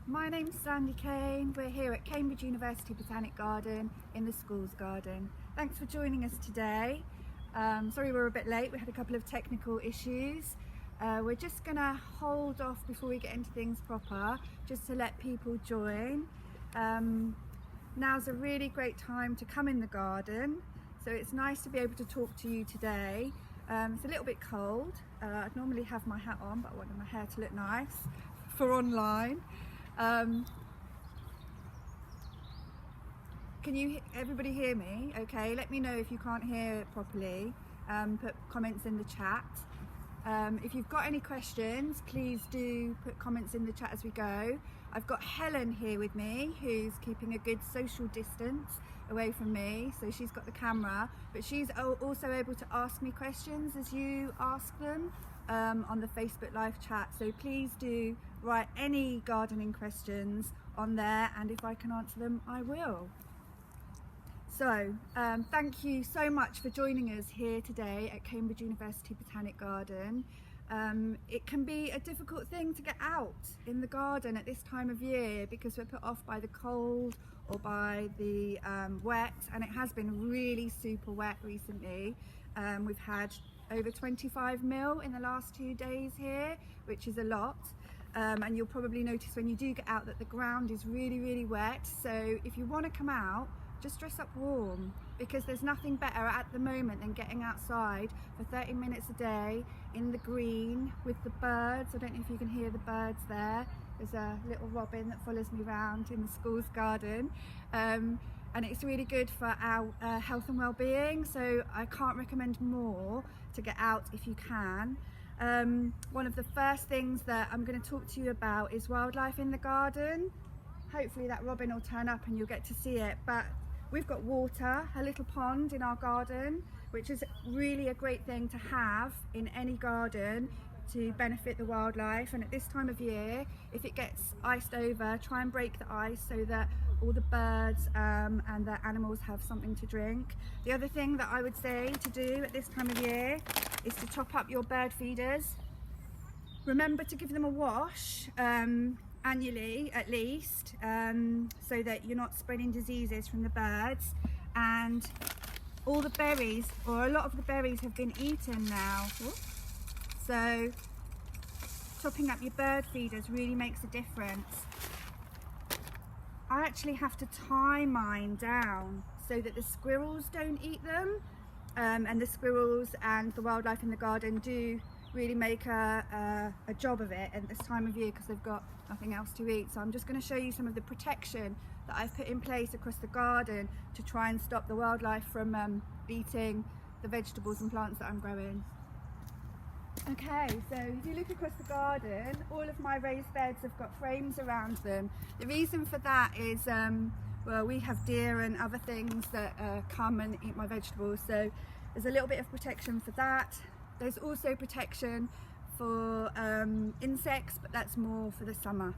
My name's Sandy Kane. We're here at Cambridge University Botanic Garden in the Schools Garden. Thanks for joining us today. Sorry we're a bit late, we had a couple of technical issues. We're just going to hold off before we get into things proper, just to let people join. Now's a really great time to come in the garden, so it's nice to be able to talk to you today. It's a little bit cold. I'd normally have my hat on, but I wanted my hair to look nice for online. Can everybody hear me? Okay, let me know if you can't hear it properly. Put comments in the chat. If you've got any questions, please do put comments in the chat as we go. I've got Helen here with me, who's keeping a good social distance away from me, so she's got the camera, but she's also able to ask me questions as you ask them on the Facebook live chat, so please do write any gardening questions on there, and if I can answer them, I will. So thank you so much for joining us here today at Cambridge University Botanic Garden. It can be a difficult thing to get out in the garden at this time of year because we're put off by the cold or by the wet, and it has been really super wet recently. We've had over 25 mil in the last 2 days here, which is a lot. And you'll probably notice when you do get out that the ground is really wet. So if you want to come out, just dress up warm, because there's nothing better at the moment than getting outside for 30 minutes a day in the green with the birds. I don't know if you can hear the birds there. There's a little robin that follows me around in the school's garden. And it's really good for our health and well-being, so I can't recommend more to get out if you can. One of the first things that I'm going to talk to you about is wildlife in the garden. Hopefully that robin will turn up and you'll get to see it, but we've got water, a little pond in our garden, which is really a great thing to have in any garden to benefit the wildlife. And at this time of year, if it gets iced over, try and break the ice so that all the birds and the animals have something to drink. The other thing that I would say to do at this time of year is to top up your bird feeders. Remember to give them a wash annually at least, so that you're not spreading diseases from the birds. And all the berries, or a lot of the berries, have been eaten now. So topping up your bird feeders really makes a difference. I actually have to tie mine down so that the squirrels don't eat them, and the squirrels and the wildlife in the garden do really make a job of it at this time of year because they've got nothing else to eat. So I'm just going to show you some of the protection that I've put in place across the garden to try and stop the wildlife from eating the vegetables and plants that I'm growing. Okay, so if you look across the garden, all of my raised beds have got frames around them. The reason for that is, well, we have deer and other things that come and eat my vegetables, so there's a little bit of protection for that. There's also protection for insects, but that's more for the summer.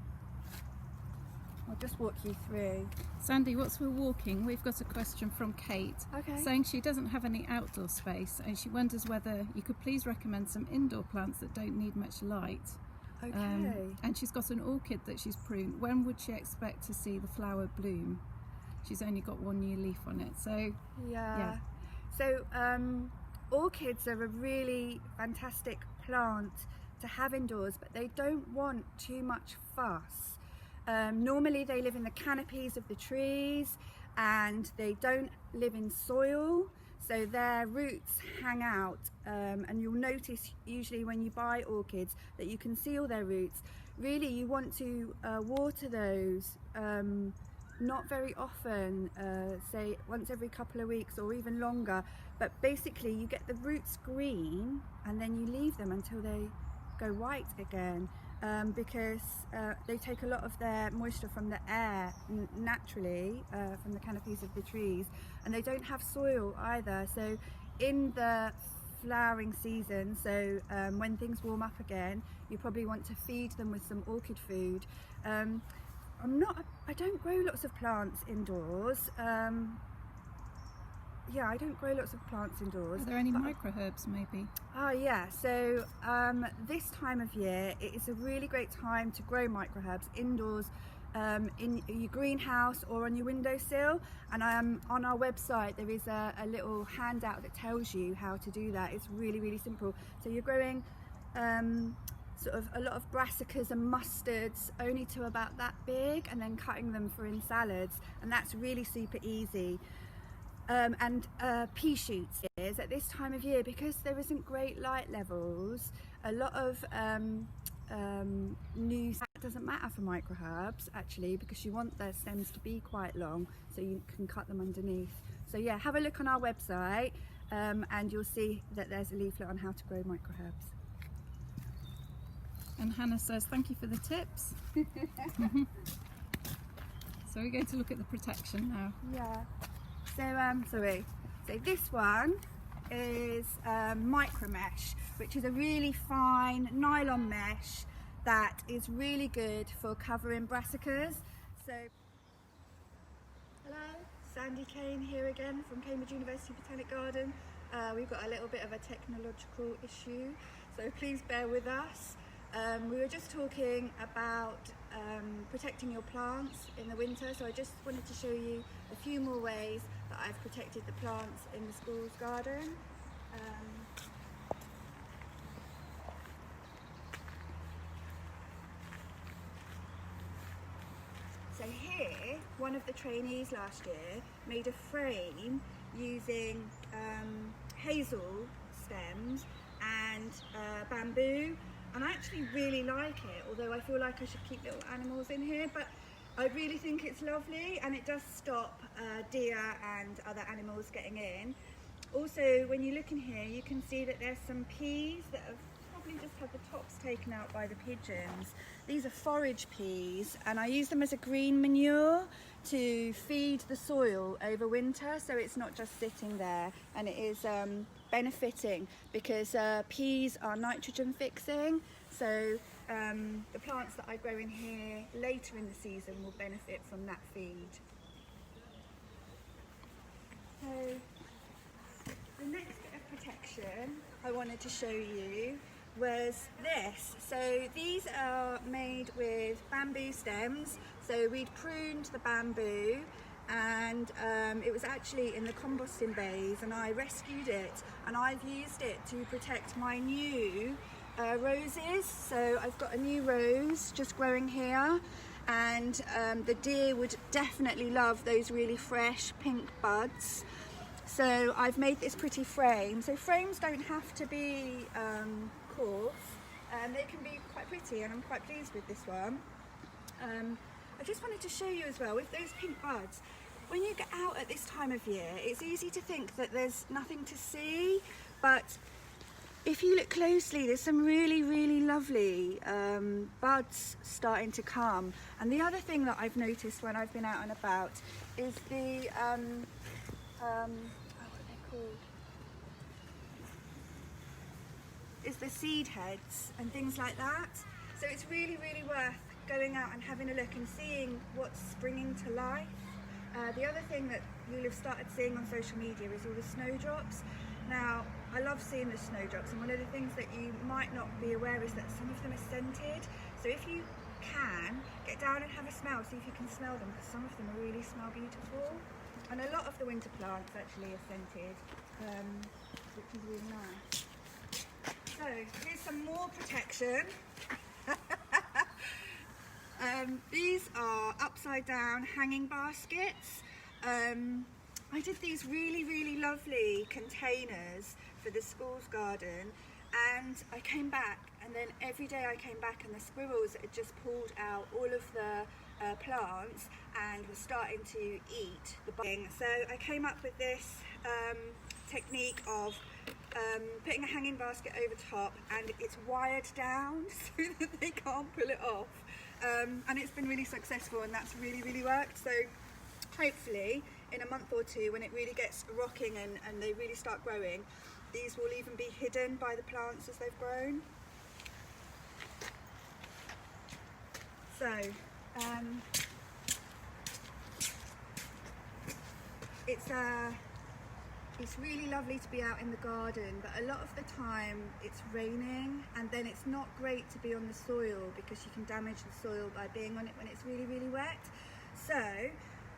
I'll just walk you through. Sandy, whilst we're walking, we've got a question from Kate, saying she doesn't have any outdoor space and she wonders whether you could please recommend some indoor plants that don't need much light. Okay. And she's got an orchid that she's pruned. When would she expect to see the flower bloom? She's only got one new leaf on it, so yeah. So orchids are a really fantastic plant to have indoors, but they don't want too much fuss. Normally they live in the canopies of the trees and they don't live in soil, so their roots hang out, and you'll notice usually when you buy orchids that you can see all their roots. Really you want to water those not very often, say once every couple of weeks or even longer, but basically you get the roots green and then you leave them until they go white again, because they take a lot of their moisture from the air naturally, from the canopies of the trees, and they don't have soil either. So in the flowering season, so when things warm up again, you probably want to feed them with some orchid food. I don't grow lots of plants indoors. Yeah, I don't grow lots of plants indoors. Are there any microherbs maybe? Oh yeah, so this time of year it is a really great time to grow microherbs indoors, in your greenhouse or on your windowsill, and on our website there is a little handout that tells you how to do that. It's really simple. So you're growing sort of a lot of brassicas and mustards only to about that big, and then cutting them for in salads, and that's really super easy. And pea shoots is at this time of year, because there isn't great light levels, a lot of that doesn't matter for microherbs actually, because you want their stems to be quite long so you can cut them underneath. So yeah, have a look on our website and you'll see that there's a leaflet on how to grow microherbs. And Hannah says thank you for the tips. So we're going to look at the protection now. Yeah. So so this one is micro mesh, which is a really fine nylon mesh that is really good for covering brassicas. So hello, Sandy Kane here again from Cambridge University Botanic Garden. We've got a little bit of a technological issue, so please bear with us. We were just talking about protecting your plants in the winter, so I just wanted to show you a few more ways that I've protected the plants in the school's garden. So here, one of the trainees last year made a frame using hazel stems and bamboo, and I actually really like it, although I feel like I should keep little animals in here, but I really think it's lovely, and it does stop deer and other animals getting in. Also, when you look in here, you can see that there's some peas that have probably just had the tops taken out by the pigeons. These are forage peas, and I use them as a green manure to feed the soil over winter, so it's not just sitting there, and it is benefiting because peas are nitrogen fixing, so the plants that I grow in here later in the season will benefit from that feed. So the next bit of protection I wanted to show you was this. So these are made with bamboo stems. So we'd pruned the bamboo, and it was actually in the composting bays, and I rescued it, and I've used it to protect my new roses. So I've got a new rose just growing here, and the deer would definitely love those really fresh pink buds. So I've made this pretty frame. So frames don't have to be coarse, they can be quite pretty, and I'm quite pleased with this one. I just wanted to show you as well, with those pink buds, when you get out at this time of year, it's easy to think that there's nothing to see, but if you look closely, there's some really lovely buds starting to come. And the other thing that I've noticed when I've been out and about is the what are they called? Is the seed heads and things like that. So it's really worth going out and having a look and seeing what's springing to life. The other thing that you'll have started seeing on social media is all the snowdrops. Now, I love seeing the snowdrops, and one of the things that you might not be aware is that some of them are scented. So if you can, get down and have a smell, see if you can smell them, because some of them really smell beautiful. And a lot of the winter plants actually are scented, which is really nice. So here's some more protection. These are upside down hanging baskets. I did these really lovely containers for the school's garden, and I came back, and then every day I came back and the squirrels had just pulled out all of the plants and were starting to eat the budding. So I came up with this technique of putting a hanging basket over top, and it's wired down so that they can't pull it off, and it's been really successful, and that's really worked. So hopefully in a month or two, when it really gets rocking and they really start growing, these will even be hidden by the plants as they've grown. So it's really lovely to be out in the garden, but a lot of the time it's raining, and then it's not great to be on the soil because you can damage the soil by being on it when it's really, really wet. So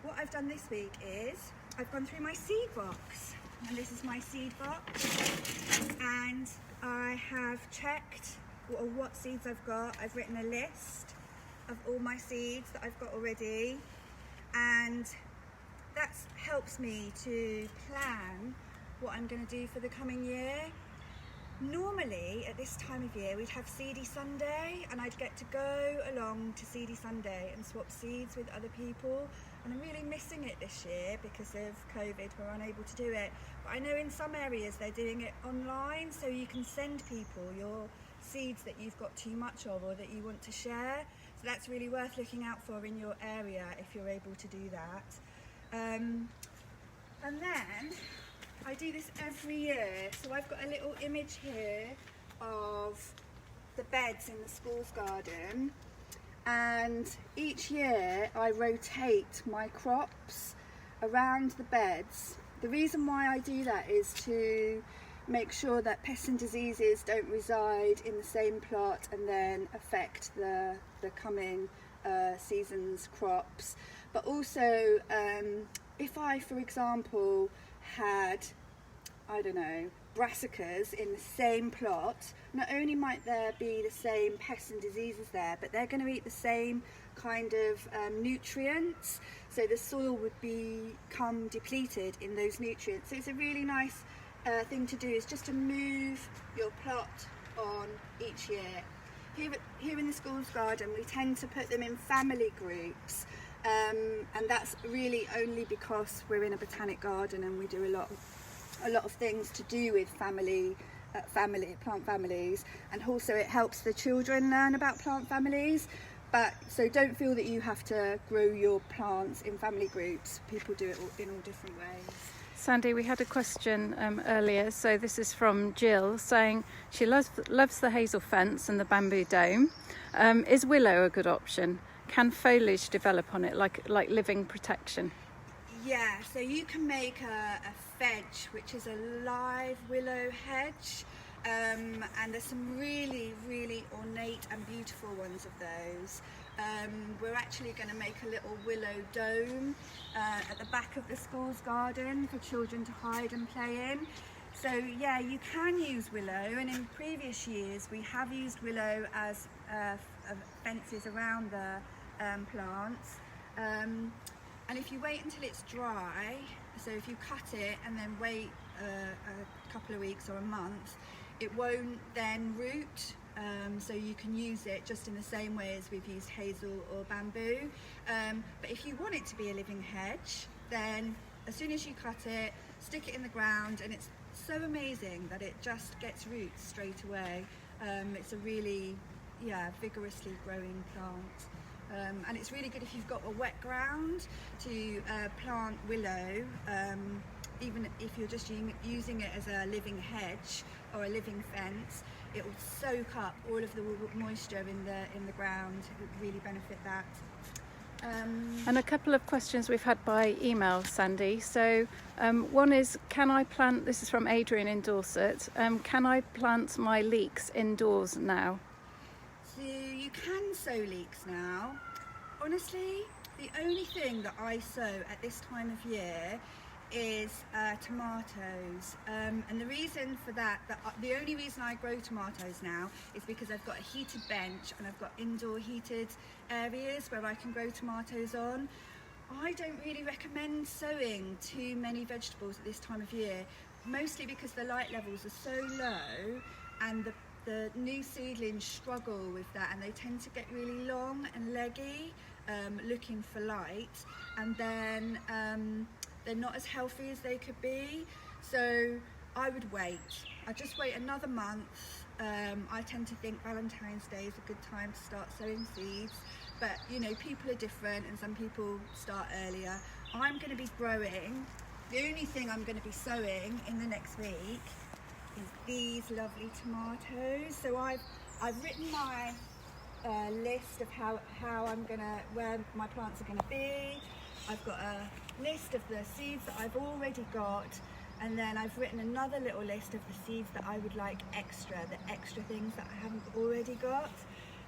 what I've done this week is I've gone through my seed box, and this is my seed box, and I have checked what seeds I've got. I've written a list of all my seeds that I've got already, and that helps me to plan what I'm going to do for the coming year. Normally at this time of year we'd have Seedy Sunday, and I'd get to go along to Seedy Sunday and swap seeds with other people, and I'm really missing it this year because of COVID. We're unable to do it, but I know in some areas they're doing it online, so you can send people your seeds that you've got too much of or that you want to share. So that's really worth looking out for in your area if you're able to do that. And then I do this every year. So I've got a little image here of the beds in the school's garden, and each year I rotate my crops around the beds. The reason why I do that is to make sure that pests and diseases don't reside in the same plot and then affect the coming season's crops. But also if I, for example, had, I don't know, brassicas in the same plot, not only might there be the same pests and diseases there, but they're going to eat the same kind of nutrients, so the soil would become depleted in those nutrients. So it's a really nice thing to do, is just to move your plot on each year. Here in the school's garden we tend to put them in family groups, and that's really only because we're in a botanic garden and we do a lot of things to do with plant families, and also it helps the children learn about plant families. But so don't feel that you have to grow your plants in family groups. People do it in all different ways. Sandy, we had a question earlier, so this is from Jill, saying she loves the hazel fence and the bamboo dome. Is willow a good option? Can foliage develop on it like living protection? Yeah, so you can make a fedge, which is a live willow hedge, and there's some really, really ornate and beautiful ones of those. We're actually going to make a little willow dome at the back of the school's garden for children to hide and play in. So yeah, you can use willow, and in previous years we have used willow as fences around the plants. And if you wait until it's dry, so if you cut it and then wait a couple of weeks or a month, it won't then root, so you can use it just in the same way as we've used hazel or bamboo. But if you want it to be a living hedge, then as soon as you cut it, stick it in the ground, and it's so amazing that it just gets roots straight away. It's a really vigorously growing plant. And it's really good if you've got a wet ground to plant willow, even if you're just using it as a living hedge or a living fence. It will soak up all of the moisture in the ground. It would really benefit that. And a couple of questions we've had by email, Sandy. So one is, can I plant, this is from Adrian in Dorset, can I plant my leeks indoors now? So you can sow leeks now. Honestly, the only thing that I sow at this time of year is tomatoes, and the reason for that, the only reason I grow tomatoes now is because I've got a heated bench and I've got indoor heated areas where I can grow tomatoes on. I don't really recommend sowing too many vegetables at this time of year, mostly because the light levels are so low, and the new seedlings struggle with that, and they tend to get really long and leggy, looking for light, and then they're not as healthy as they could be. So I would wait. I'd just wait another month. I tend to think Valentine's Day is a good time to start sowing seeds, but you know, people are different and some people start earlier. I'm going to be growing, the only thing I'm going to be sowing in the next week is these lovely tomatoes. So I've written my list of where my plants are going to be. I've got a list of the seeds that I've already got And then I've written another little list of the seeds that I would like extra, the extra things that I haven't already got.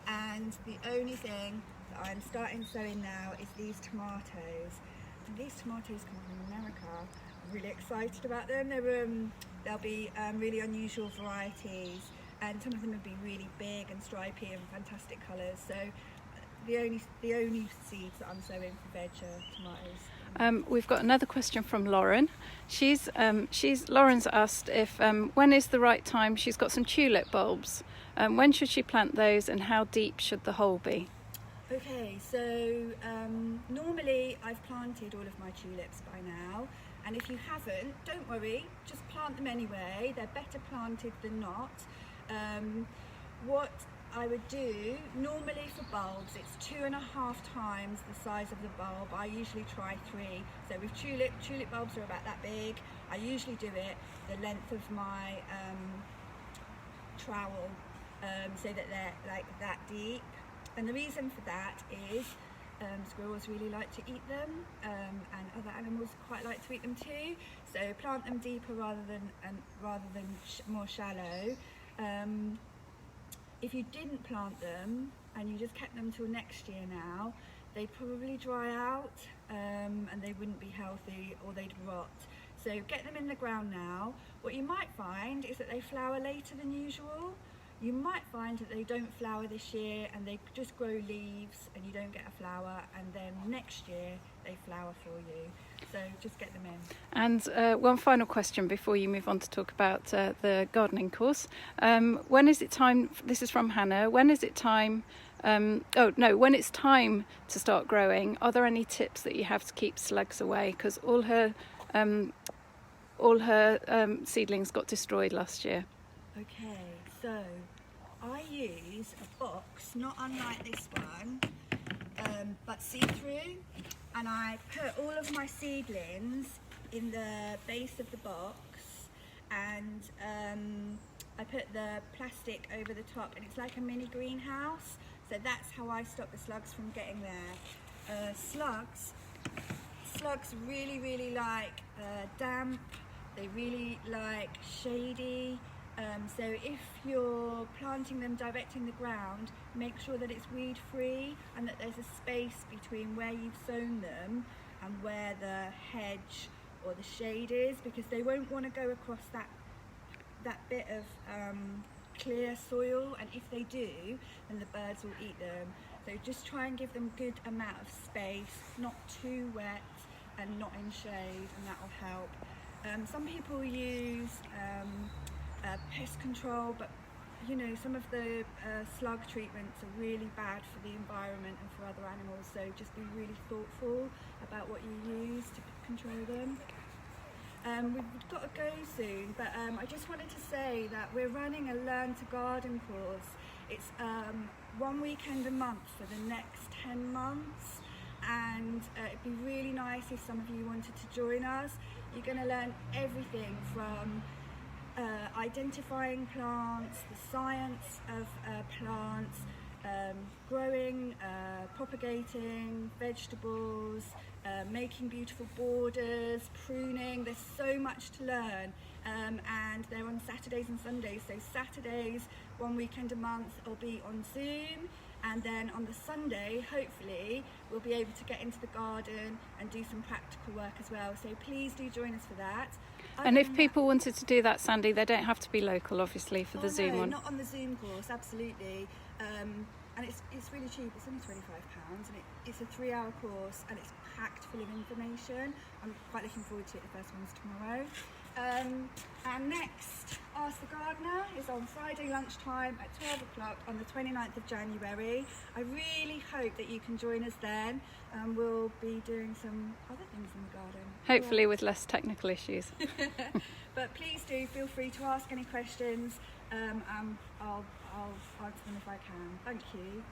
And the only thing that I'm starting sowing now is these tomatoes. And these tomatoes come from America. I'm really excited about them. They'll be really unusual varieties, and some of them will be really big and stripy and fantastic colours. So the only seeds that I'm sowing for veg are tomatoes. We've got another question from Lauren. Lauren's asked if when is the right time. She's got some tulip bulbs. When should she plant those, and how deep should the hole be? Okay, so normally I've planted all of my tulips by now, and if you haven't, don't worry, just plant them anyway. They're better planted than not. What I would do, normally for bulbs, it's 2.5 times the size of the bulb. I usually try 3. So with tulip bulbs are about that big. I usually do it the length of my trowel, so that they're like that deep. And the reason for that is squirrels really like to eat them, and other animals quite like to eat them too. So plant them deeper rather than more shallow. If you didn't plant them and you just kept them till next year now, they'd probably dry out, and they wouldn't be healthy, or they'd rot. So get them in the ground now. What you might find is that they flower later than usual. You might find that they don't flower this year and they just grow leaves and you don't get a flower, and then next year they flower for you. So just get them in. And one final question before you move on to talk about the gardening course. When is it time, this is from Hannah, when is it time, when it's time to start growing, are there any tips that you have to keep slugs away? Because all her seedlings got destroyed last year. Okay, so I use a box, not unlike this one, but see-through, and I put all of my seedlings in the base of the box, and I put the plastic over the top, and it's like a mini greenhouse. So that's how I stop the slugs from getting there. Slugs really like damp. They really like shady. So if you're planting them direct in the ground, make sure that it's weed free and that there's a space between where you've sown them and where the hedge or the shade is, because they won't want to go across that bit of clear soil, and if they do, then the birds will eat them. So just try and give them good amount of space, not too wet and not in shade, and that will help. Some people use pest control, but you know, some of the slug treatments are really bad for the environment and for other animals, so just be really thoughtful about what you use to control them. We've got to go soon, but I just wanted to say that we're running a Learn to Garden course. It's 1 weekend a month for the next 10 months, and it'd be really nice if some of you wanted to join us. You're going to learn everything from identifying plants, the science of plants, growing, propagating vegetables, making beautiful borders, pruning. There's so much to learn, and they're on Saturdays and Sundays. So Saturdays, 1 weekend a month, will be on Zoom, and then on the Sunday, hopefully, we'll be able to get into the garden and do some practical work as well. So please do join us for that. And if people wanted to do that, Sandy, they don't have to be local, obviously, for the Zoom one. Not on the Zoom course, absolutely. And it's really cheap. It's only £25, and it's a 3-hour course, and it's packed full of information. I'm quite looking forward to it. The first one's tomorrow. And next, Ask the Gardener is on Friday lunchtime at 12 o'clock on the 29th of January. I really hope that you can join us then. We'll be doing some other things in the garden. Hopefully with less technical issues. But please do feel free to ask any questions, and I'll answer them if I can. Thank you.